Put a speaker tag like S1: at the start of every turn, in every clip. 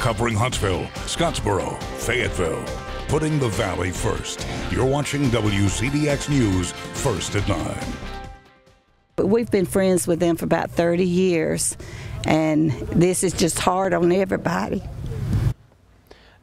S1: covering Huntsville, Scottsboro, Fayetteville, putting the Valley first. You're watching WZDX News First at 9.
S2: We've been friends with them for about 30 years, and this is just hard on everybody.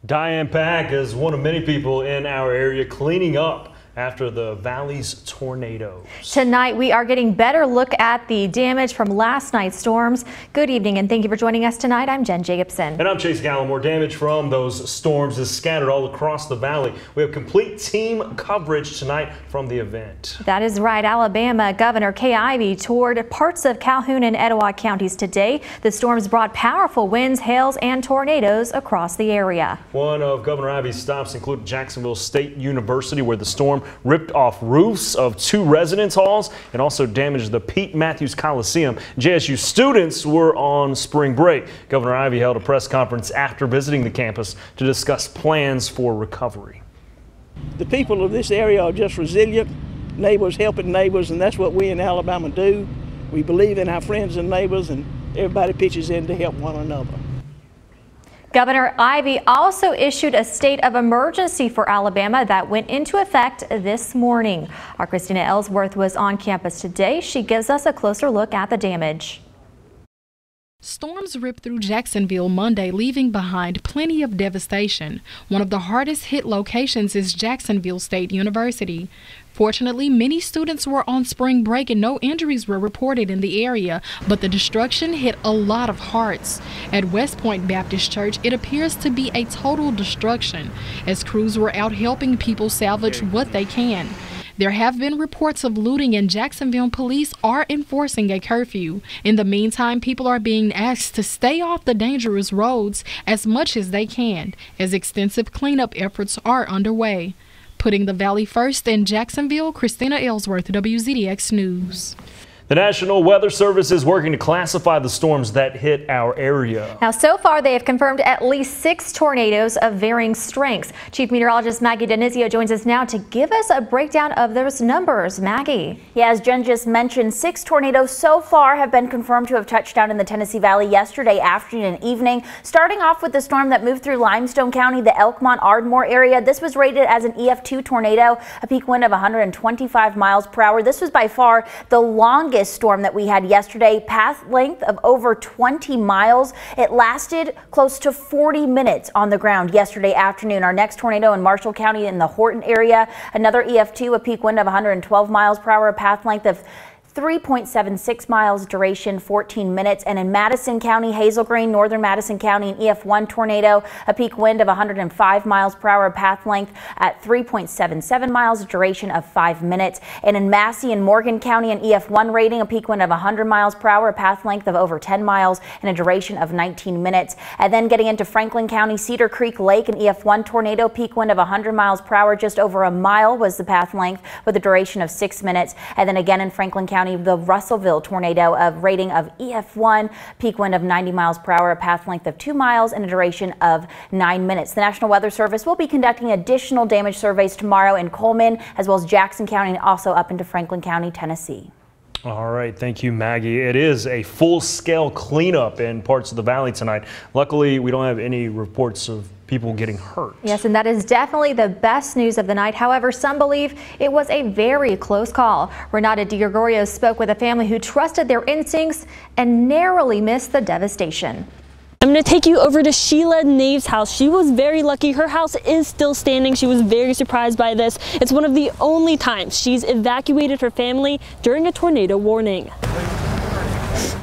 S3: Diane Pack is one of many people in our area cleaning up after the Valley's tornadoes.
S4: Tonight, we are getting a better look at the damage from last night's storms. Good evening, and thank you for joining us tonight. I'm Jen Jacobson.
S3: And I'm Chase Gallimore. Damage from those storms is scattered all across the Valley. We have complete team coverage tonight from the event.
S4: That is right. Alabama Governor Kay Ivey toured parts of Calhoun and Etowah counties today. The storms brought powerful winds, hails, and tornadoes across the area. One
S3: of Governor Ivey's stops included Jacksonville State University, where the storm ripped off roofs of 2 residence halls and also damaged the Pete Matthews Coliseum. JSU students were on spring break. Governor Ivey held a press conference after visiting the campus to discuss plans for recovery.
S5: The people of this area are just resilient, neighbors helping neighbors, and that's what we in Alabama do. We believe in our friends and neighbors, and everybody pitches in to help one another.
S4: Governor Ivey also issued a state of emergency for Alabama that went into effect this morning. Our Christina Ellsworth was on campus today. She gives us a closer look at the damage.
S6: Storms ripped through Jacksonville Monday, leaving behind plenty of devastation. One of the hardest hit locations is Jacksonville State University. Fortunately, many students were on spring break and no injuries were reported in the area, but the destruction hit a lot of hearts. At West Point Baptist Church, it appears to be a total destruction, as crews were out helping people salvage what they can. There have been reports of looting, and Jacksonville police are enforcing a curfew. In the meantime, people are being asked to stay off the dangerous roads as much as they can, as extensive cleanup efforts are underway. Putting the Valley first in Jacksonville, Christina Ellsworth, WZDX News.
S3: The National Weather Service is working to classify the storms that hit our area.
S4: Now, so far, they have confirmed at least 6 tornadoes of varying strengths. Chief Meteorologist Maggie Denizio joins us now to give us a breakdown of those numbers. Maggie.
S7: Yeah, as Jen just mentioned, 6 tornadoes so far have been confirmed to have touched down in the Tennessee Valley yesterday afternoon and evening. Starting off with the storm that moved through Limestone County, the Elkmont-Ardmore area. This was rated as an EF2 tornado, a peak wind of 125 miles per hour. This was by far the longest storm that we had yesterday, path length of over 20 miles. It lasted close to 40 minutes on the ground yesterday afternoon. Our next tornado in Marshall County in the Horton area, another EF2, a peak wind of 112 miles per hour, a path length of 3.76 miles, duration 14 minutes. And in Madison County, Hazel Green, northern Madison County, an EF1 tornado, a peak wind of 105 miles per hour, path length at 3.77 miles, duration of 5 minutes. And in Massey and Morgan County, an EF1 rating, a peak wind of 100 miles per hour, a path length of over 10 miles, and a duration of 19 minutes. And then getting into Franklin County, Cedar Creek Lake, an EF1 tornado, peak wind of 100 miles per hour, just over a mile was the path length with a duration of 6 minutes. And then again in Franklin County, the Russellville tornado of rating of EF1, peak wind of 90 miles per hour, a path length of 2 miles, and a duration of 9 minutes. The National Weather Service will be conducting additional damage surveys tomorrow in Coleman, as well as Jackson County, and also up into Franklin County, Tennessee.
S3: All right, thank you, Maggie. It is a full-scale cleanup in parts of the Valley tonight. Luckily, we don't have any reports of people getting hurt.
S4: Yes, and that is definitely the best news of the night. However, some believe it was a very close call. Renata DiGregorio spoke with a family who trusted their instincts and narrowly missed the devastation.
S8: I'm going to take you over to Sheila Nave's house. She was very lucky. Her house is still standing. She was very surprised by this. It's one of the only times she's evacuated her family during a tornado warning.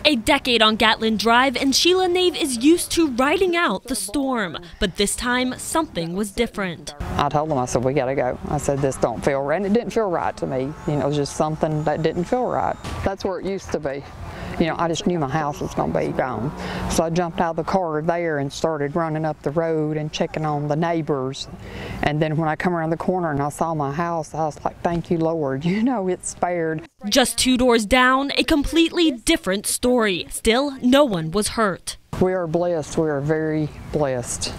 S8: A decade on Gatlin Drive, and Sheila Nave is used to riding out the storm. But this time, something was different.
S9: I told them, I said, we got to go. I said, this don't feel right. And it didn't feel right to me. You know, it was just something that didn't feel right. That's where it used to be. You know, I just knew my house was going to be gone. So I jumped out of the car there and started running up the road and checking on the neighbors. And then when I come around the corner and I saw my house, I was like, thank you, Lord. You know, it's spared.
S8: Just 2 doors down, a completely different story. Still, no one was hurt.
S9: We are blessed. We are very blessed.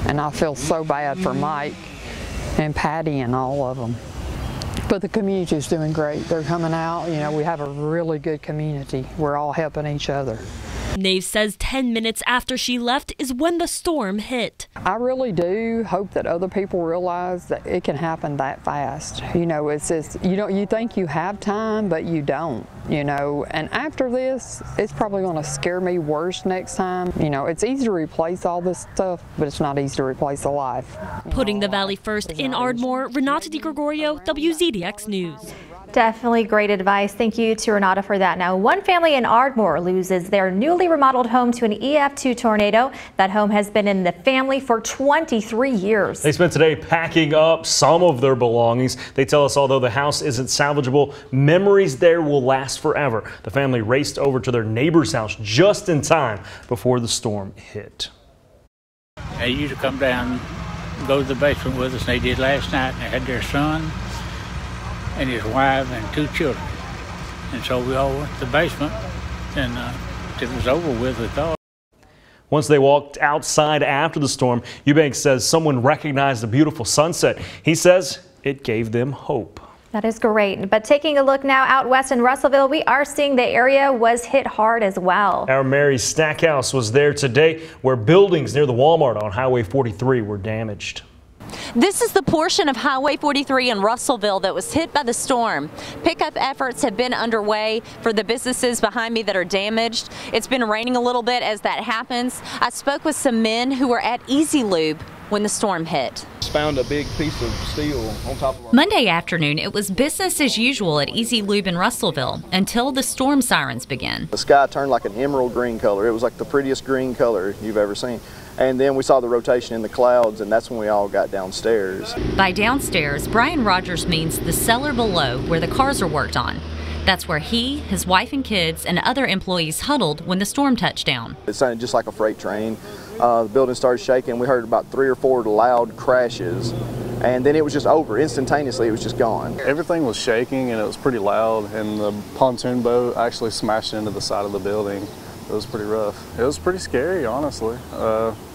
S9: And I feel so bad for Mike and Patty and all of them. But the community is doing great. They're coming out. You know, we have a really good community. We're all helping each other.
S8: Nave says 10 minutes after she left is when the storm hit.
S9: I really do hope that other people realize that it can happen that fast. You know, it's just, you think you have time, but you don't, you know. And after this, it's probably going to scare me worse next time. You know, it's easy to replace all this stuff, but it's not easy to replace a life.
S8: Putting the valley first in Ardmore, Renata DiGregorio, WZDX News.
S4: Definitely great advice. Thank you to Renata for that. Now, one family in Ardmore loses their newly remodeled home to an EF2 tornado. That home has been in the family for 23 years.
S3: They spent today packing up some of their belongings. They tell us although the house isn't salvageable, memories there will last forever. The family raced over to their neighbor's house just in time before the storm hit.
S10: They used to come down, go to the basement with us, and they did last night. And they had their son and his wife and 2 children. And so we all went to the basement, and it was over with, we thought.
S3: Once they walked outside after the storm, Eubanks says someone recognized the beautiful sunset. He says it gave them hope.
S4: That is great. But taking a look now out west in Russellville, we are seeing the area was hit hard as well.
S3: Our Mary Stackhouse was there today where buildings near the Walmart on Highway 43 were damaged.
S11: This is the portion of Highway 43 in Russellville that was hit by the storm. Pickup efforts have been underway for the businesses behind me that are damaged. It's been raining a little bit as that happens. I spoke with some men who were at Easy Lube when the storm hit.
S12: Found a big piece of steel on top of our...
S13: Monday afternoon, it was business as usual at Easy Lube in Russellville until the storm sirens began.
S12: The sky turned like an emerald green color. It was like the prettiest green color you've ever seen. And then we saw the rotation in the clouds, and that's when we all got downstairs.
S13: By downstairs, Brian Rogers means the cellar below where the cars are worked on. That's where he, his wife and kids, and other employees huddled when the storm touched down.
S12: It sounded just like a freight train. The building started shaking. We heard about 3 or 4 loud crashes, and then it was just over. Instantaneously, it was just gone.
S14: Everything was shaking, and it was pretty loud, and the pontoon boat actually smashed into the side of the building. It was pretty rough. It was pretty scary, honestly.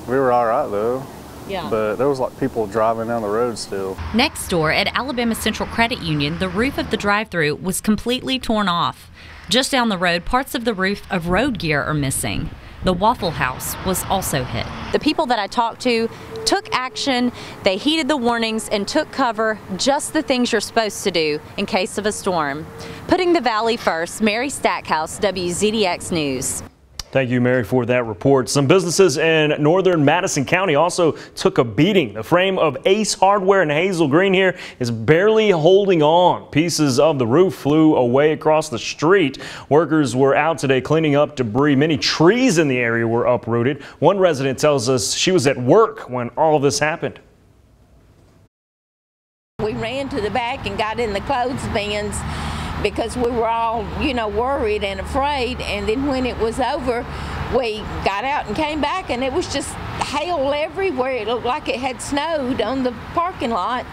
S14: We were all right, though.
S11: Yeah.
S14: But there was like people driving down the road still.
S13: Next door at Alabama Central Credit Union, the roof of the drive-thru was completely torn off. Just down the road, parts of the roof of Road Gear are missing. The Waffle House was also hit.
S11: The people that I talked to took action, they heeded the warnings and took cover, just the things you're supposed to do in case of a storm. Putting the valley first, Mary Stackhouse, WZDX News.
S3: Thank you, Mary, for that report. Some businesses in northern Madison County also took a beating. The frame of Ace Hardware in Hazel Green here is barely holding on. Pieces of the roof flew away across the street. Workers were out today cleaning up debris. Many trees in the area were uprooted. One resident tells us she was at work when all of this happened.
S15: We ran to the back and got in the clothes bins because we were all, worried and afraid. And then when it was over, we got out and came back, and it was just hail everywhere. It looked like it had snowed on the parking lot.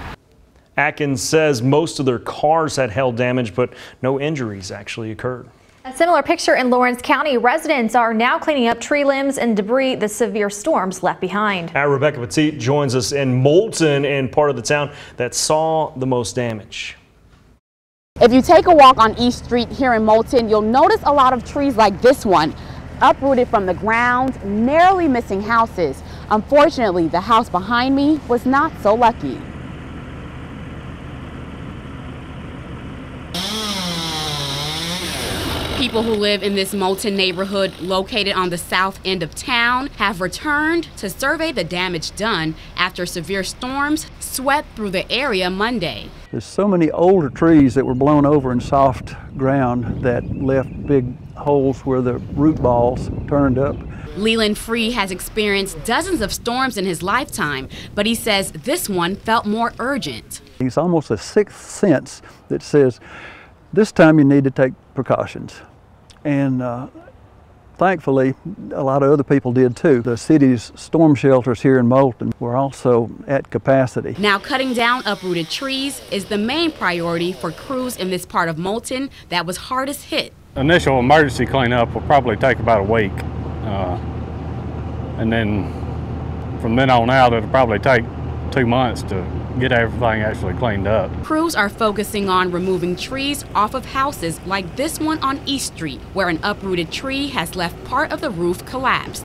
S3: Atkins says most of their cars had hail damage, but no injuries actually occurred.
S4: A similar picture in Lawrence County. Residents are now cleaning up tree limbs and debris the severe storms left behind.
S3: Our Rebecca Petit joins us in Moulton, in part of the town that saw the most damage.
S16: If you take a walk on East Street here in Moulton, you'll notice a lot of trees like this one, uprooted from the ground, narrowly missing houses. Unfortunately, the house behind me was not so lucky.
S17: People who live in this Moulton neighborhood located on the south end of town have returned to survey the damage done after severe storms swept through the area Monday.
S18: There's so many older trees that were blown over in soft ground that left big holes where the root balls turned up.
S17: Leland Free has experienced dozens of storms in his lifetime, but he says this one felt more urgent.
S18: It's almost a sixth sense that says, this time you need to take precautions. And thankfully, a lot of other people did too. The city's storm shelters here in Moulton were also at capacity.
S17: Now, cutting down uprooted trees is the main priority for crews in this part of Moulton that was hardest hit.
S19: Initial emergency cleanup will probably take about a week. And then from then on out, it'll probably take 2 months to get everything actually cleaned up.
S17: Crews are focusing on removing trees off of houses like this one on East Street, where an uprooted tree has left part of the roof collapsed.